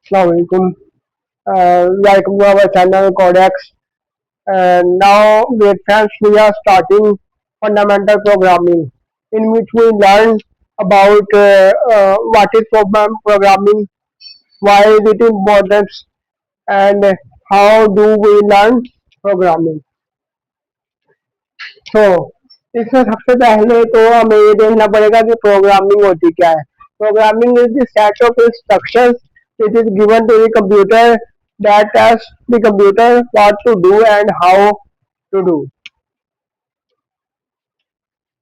Assalamualaikum. Welcome to our channel Codex. And now, dear friends, we are starting fundamental programming, in which we learn about what is programming, why is it important, and how do we learn programming. तो इसमें सबसे पहले तो हमें ये देखना पड़ेगा कि प्रोग्रामिंग होती क्या है. Programming is the set of instructions which is given to the computer that tells the computer what to do and how to do.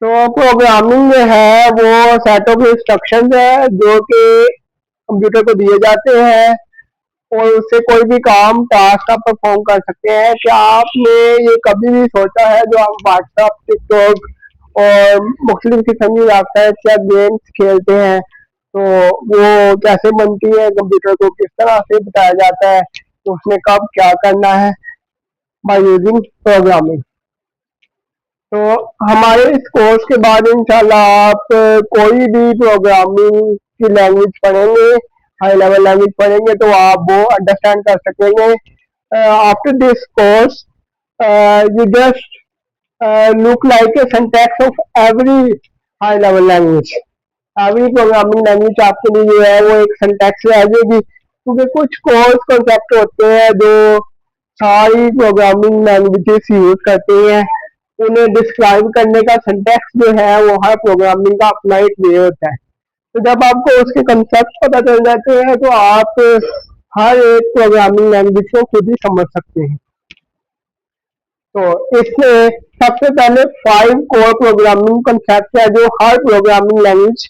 तो प्रोग्रामिंग जो है वो सेट ऑफ इंस्ट्रक्शंस है जो कि कंप्यूटर को दिए जाते हैं और उससे कोई भी काम टास्क आप परफॉर्म कर सकते हैं. क्या आपने ये कभी भी सोचा है जो हम व्हाट्सएप, टिकटॉक और मुख्तलिफ किस्म की वेबसाइट्स या गेम्स खेलते हैं तो वो कैसे बनती है, कंप्यूटर को किस तरह से बताया जाता है तो उसमें कब क्या करना है बाय यूजिंग प्रोग्रामिंग. तो हमारे इस कोर्स के बाद इंशाल्लाह आप कोई भी प्रोग्रामिंग की लैंग्वेज पढ़ेंगे, हाई लेवल लैंग्वेज पढ़ेंगे तो आप वो अंडरस्टैंड कर सकेंगे. After this course you just look like a syntax of every high level language. Every programming language आपके लिए जो है वो एक सिंटैक्स रह जाएगी, क्योंकि कुछ कोर्स कॉन्सेप्ट होते हैं जो सारी प्रोग्रामिंग लैंग्वेजेस यूज करते हैं. उन्हें डिस्क्राइब करने का सिंटैक्स जो है वो हर प्रोग्रामिंग का अपना एक वे होता है. तो जब आपको उसके कंसेप्ट पता चल जाते हैं तो आप हर एक प्रोग्रामिंग लैंग्वेज को खुद ही समझ सकते हैं. तो इसमें सबसे पहले 5 कोर प्रोग्रामिंग कंसेप्ट है जो हर प्रोग्रामिंग लैंग्वेज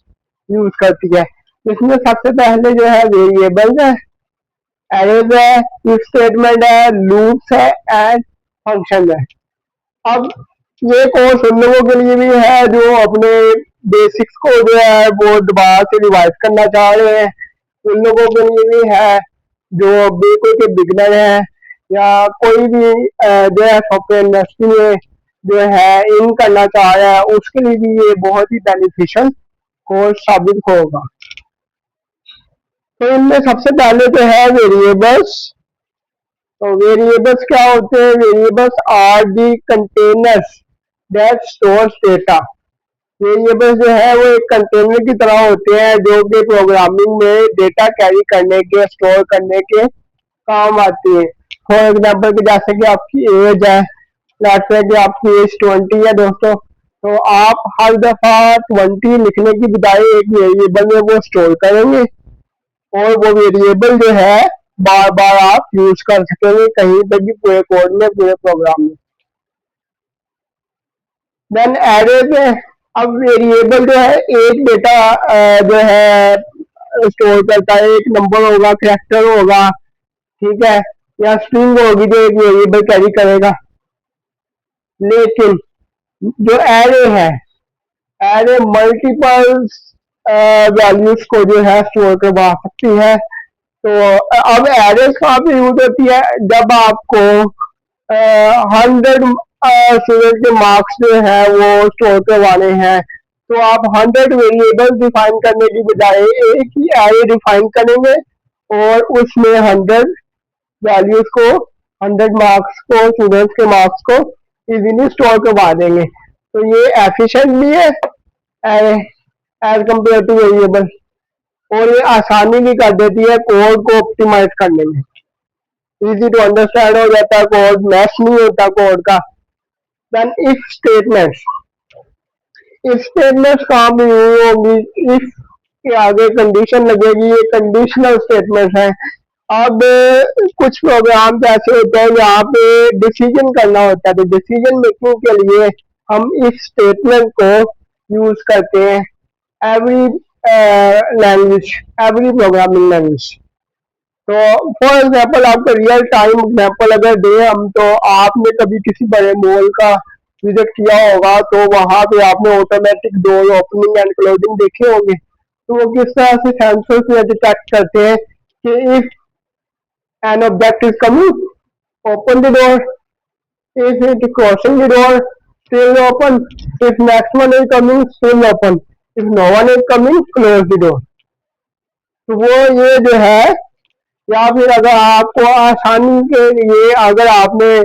यूज करती है. इसमें सबसे पहले जो है वेरिएबल्स है, एरेज है, इफ स्टेटमेंट है, लूप्स है एंड फंक्शन है. अब ये कोर्स उन लोगों के लिए भी है जो अपने बेसिक्स को जो है वो दोबारा से रिवाइज करना चाह रहे हैं. उन लोगों के लिए भी है जो बिल्कुल के बिगनर है या कोई भी जो है सॉफ्टवेयर इंडस्ट्री में जो है इन करना चाह रहा है उसके लिए भी ये बहुत ही बेनिफिशियल कोर्स साबित होगा. तो इनमें सबसे पहले तो है वेरिएबल्स. तो वेरिएबल्स क्या होते हैं? Variables are the containers that stores data. Variables जो है वो एक कंटेनर की तरह होते हैं जो कि प्रोग्रामिंग में डेटा कैरी करने के, स्टोर करने के काम आती है. फॉर एग्जाम्पल कि जैसे कि आपकी एज है, लेट्स से कि आपकी एज 20 है दोस्तों, तो आप हर दफा 20 लिखने की बजाय एक वेरिएबल में वो स्टोर करेंगे और वो वेरिएबल जो है बार बार आप यूज कर सकेंगे कहीं पे भी, पूरे कोड में, पूरे प्रोग्राम में. देन एरे में अब वेरिएबल जो है एक डेटा जो है स्टोर करता है, एक नंबर होगा, कैरेक्टर होगा, ठीक है, या स्ट्रिंग होगी जो एक वेरिएबल कैरी करेगा. लेकिन जो एरे है, एरे मल्टीपल वैल्यूज को जो है स्टोर करवा सकती है. तो अब एरे कहाँ पे यूज होती है? जब आपको 100 स्टूडेंट के मार्क्स जो है वो स्टोर करवाने हैं तो आप 100 वेरिएबल डिफाइन करने की बजाय एक ही एरे डिफाइन करेंगे और उसमें 100 वैल्यूज को, 100 मार्क्स को, स्टूडेंट्स के मार्क्स को इजीली स्टोर करवा देंगे. तो ये एफिशिएंट भी है एज कम्पेयर टू वेरिएबल और ये आसानी भी कर देती है कोड को ऑप्टिमाइज करने में. इजी टू अंडरस्टैंड हो जाता है कोड, मैच नहीं होता कोड का. Then if statements. If statements कहाँ पे यूज होंगी? इफ के आगे कंडीशन लगेगी, ये कंडीशनल स्टेटमेंट्स है. अब कुछ प्रोग्राम ऐसे होते हैं जहाँ पे डिसीजन करना होता है, तो डिसीजन मेकिंग के लिए हम इस स्टेटमेंट को यूज करते हैं every language, every programming language. तो फॉर एग्जाम्पल आपका रियल टाइम एग्जाम्पल अगर दे हम, तो आपने कभी किसी बड़े मॉल का विजिट किया होगा तो वहां पे आपने automatic door opening and closing देखे होंगे. तो वो किस तरह से सेंसर से डिटेक्ट करते हैं कि if an object is coming, open the door. If it is crossing the door, still open. If next one is coming, still open. If no one is coming, close the door. तो वो ये जो है या फिर अगर आपको आसानी के लिए अगर आपने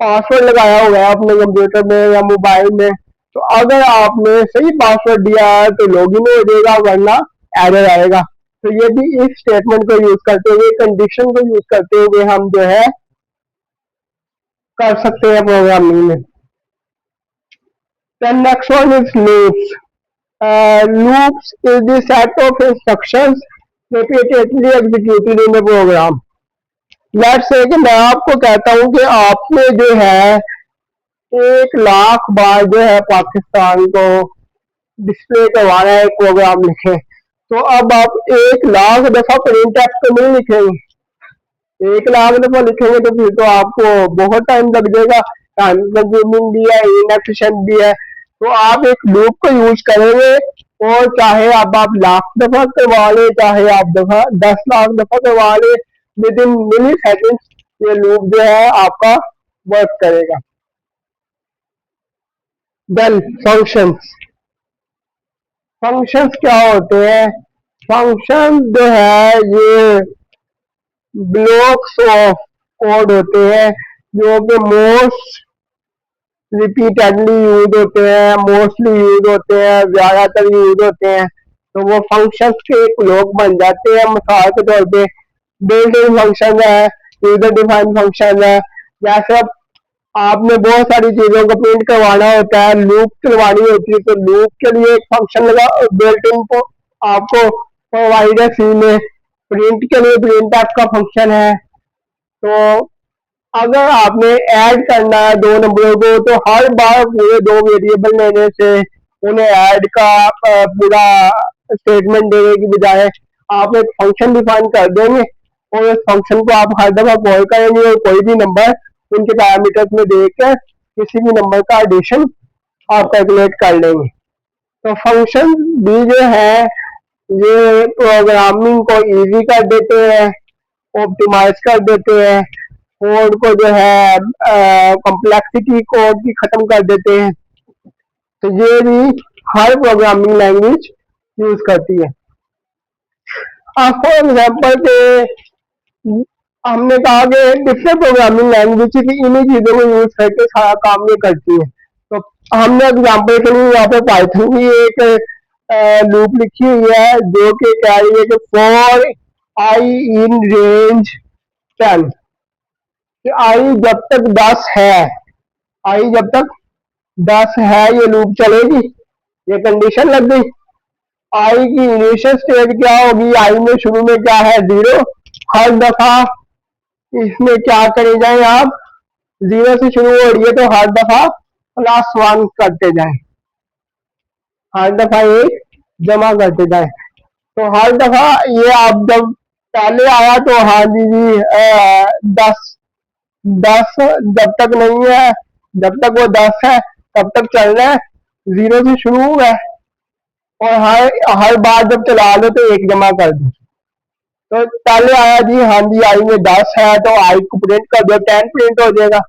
पासवर्ड लगाया हुआ है अपने कंप्यूटर में या मोबाइल में, तो अगर आपने सही पासवर्ड दिया है तो लॉगिन हो जाएगा, वरना एरर आएगा। तो ये भी इस स्टेटमेंट को यूज करते हुए, कंडीशन को यूज करते हुए हम जो है कर सकते हैं प्रोग्रामिंग में। The next one is loops. Loops is the set of instructions repeatedly executed in a program. Let's say कि मैं आपको कहता हूं कि आपने जो है 1 लाख बार जो है पाकिस्तान को डिस्प्ले करवाना है, एक प्रोग्राम लिखे। तो अब आप 1 लाख दफा प्रिंट एफ तो नहीं लिखेंगे, 1 लाख दफा लिखेंगे तो फिर तो आपको बहुत टाइम लग जाएगा, टाइम कंज्यूमिंग भी है, इनएफिशिएंट भी है। तो आप एक लूप को यूज करेंगे, और चाहे अब आप लाख दफा करवा ले, चाहे आप 10 लाख दफा करवा ले, विद इन मिली सेकेंड्स ये लूप जो है आपका वर्क करेगा। Then functions. फंक्शंस क्या होते हैं? फंक्शन जो है ये ब्लॉक्स ऑफ कोड होते हैं जो कि मोस्ट रिपीटेडली यूज होते हैं, मोस्टली यूज होते हैं, ज्यादातर यूज होते हैं। तो वो फंक्शंस के एक ब्लॉक बन जाते हैं। मिसाल के तौर पे बिल्ट इन फंक्शन है, यूजर डिफाइंड फंक्शन है। जैसे अब आपने बहुत सारी चीजों को प्रिंट करवाना होता है, लूप करवानी होती है, तो लूप के लिए एक फंक्शन लगा बिल्ट इन को आपको प्रोवाइड है सी में। प्रिंट के लिए प्रिंट एफ का फंक्शन है। तो अगर आपने ऐड करना है दो नंबरों को, तो हर बार पूरे दो वेरिएबल लेने से उन्हें ऐड का पूरा स्टेटमेंट देने की बजाय आप एक फंक्शन डिफाइन कर देंगे, और उस फंक्शन को आप हर दफा कॉल करेंगे, और कोई भी नंबर उनके पैरामीटर्स में देकर किसी भी नंबर का एडिशन आप कैलकुलेट कर लेंगे। तो फंक्शन भी जो है ये प्रोग्रामिंग को इजी कर देते हैं, ऑप्टिमाइज कर देते हैं, कोड को जो है कॉम्प्लेक्सिटी कोड की खत्म कर देते हैं। तो ये भी हर प्रोग्रामिंग लैंग्वेज यूज करती है। अब फॉर एग्जाम्पल के हमने कहा कि डिफरेंट प्रोग्रामिंग लैंग्वेज इन्हीं चीजों को यूज करके सारा काम ये करती है। तो हमने एग्जाम्पल के लिए यहाँ पे पाइथन की एक लूप लिखी हुई है जो कि कह रही है कि फॉर आई इन रेंज 10, कि आई जब तक 10 है, आई जब तक 10 है ये लूप चलेगी। ये कंडीशन लग गई। आई की इनिशियल स्टेज क्या होगी? आई में शुरू में क्या है? 0। हर दफा इसमें क्या करे जाए आप? 0 से शुरू हो रही है तो हर दफा +1 करते जाए, हर दफा एक जमा करते जाए। तो हर दफा ये आप जब पहले आया तो हाँ जी 10 जब तक नहीं है, जब तक वो 10 है तब तक चलना है, 0 से शुरू हुआ है, और हर बार जब चला लो तो एक जमा कर दो। तो पहले आया जी हाँ जी आई में 10 है तो आई को प्रिंट कर दो, 10 प्रिंट हो जाएगा।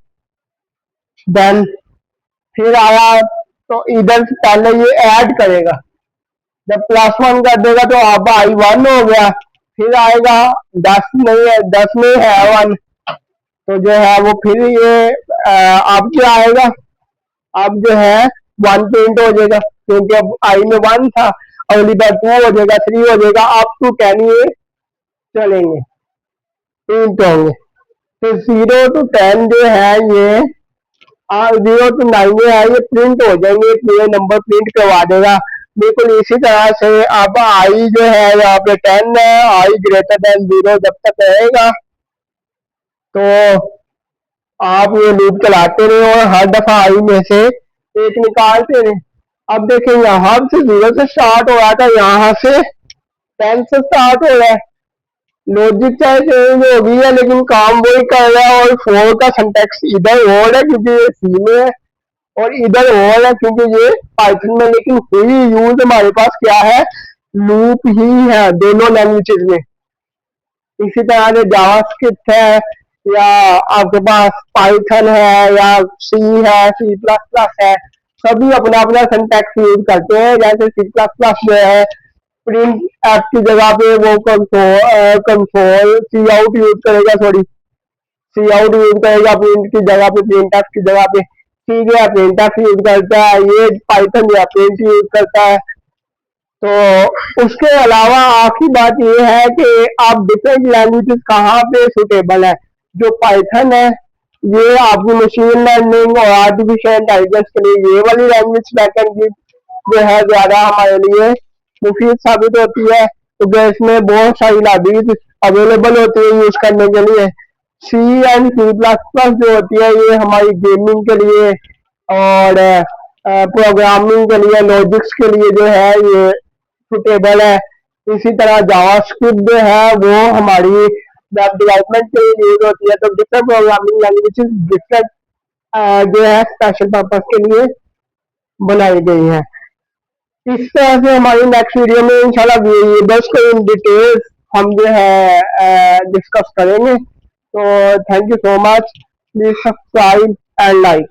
देन फिर आया तो इधर से पहले ये ऐड करेगा, जब +1 कर देगा तो अब आई 1 हो गया। फिर आएगा 10 नहीं है, 10 में है 1, तो जो है वो फिर ये अब क्या आएगा? अब जो है 1 प्रिंट हो जाएगा, क्योंकि अब आई में 1 था, अगली बार 2 हो जाएगा, 3 हो जाएगा, अप टू 10 ये चलेंगे, प्रिंट होंगे। तो 0 to 10 जो है ये 0 to 9 जो है ये प्रिंट हो जाएंगे, पूरे नंबर प्रिंट करवा देगा। बिल्कुल इसी तरह से अब आई जो है यहाँ पे 10 है, आई ग्रेटर देन 0 जब तक रहेगा तो आप ये लूप चलाते रहे और हर दफा आई में से एक निकालते रहे। अब देखें यहाँ से 0 से स्टार्ट हो रहा था, यहाँ से 10 से स्टार्ट हो रहा है। लॉजिक चाहे चेंज हो गई है लेकिन काम वही कर रहा है। और 4 का सिंटैक्स इधर और है क्योंकि ये सी में है, और इधर और है क्योंकि ये पाइथन में। लेकिन हुई यूज हमारे पास क्या है? लूप ही है दोनों लैंग्वेजेस में। इसी तरह से जावास्क्रिप्ट है, या आपके पास पाइथन है, या सी है, C++ है, सभी अपना अपना सिंटैक्स यूज करते हैं। जैसे C++ जो है प्रिंट एफ की जगह पे वो कंसोल सी आउट यूज करेगा, सॉरी सी आउट यूज करेगा प्रिंट की जगह पे, प्रिंट एफ की जगह पे। सी जो है प्रिंट एफ यूज करता है, ये पाइथन जो है प्रिंट यूज करता है। तो उसके अलावा आखिरी बात ये है कि आप डिफरेंट लैंग्वेजेस कहाँ पे सुटेबल है। जो पाइथन है ये आपकी मशीन लर्निंग और आर्टिफिशियल इंटेलिजेंस के लिए ये वाली लैंग्वेज बैकएंड की जो है ज्यादा हमारे लिए मुफीद साबित होती है, क्योंकि इसमें बहुत सारी लाइब्रेरीज अवेलेबल होती है यूज करने के लिए। सी एंड सी प्लस प्लस जो होती है ये हमारी गेमिंग के लिए और प्रोग्रामिंग के लिए, लॉजिक्स के लिए जो है ये सुटेबल है। इसी तरह जावास्क्रिप्ट जो है वो हमारी वेब डेवलपमेंट के लिए यूज होती है। तो डिफरेंट प्रोग्रामिंग लैंग्वेजेस डिफरेंट जो है स्पेशल पर्पज के लिए बनाई गई है। इस तरह से हमारी नेक्स्ट वीडियो में इंशाल्लाह वेरिएबल्स को इन डिटेल्स हम जो है डिस्कस करेंगे। तो thank you so much, please subscribe and like.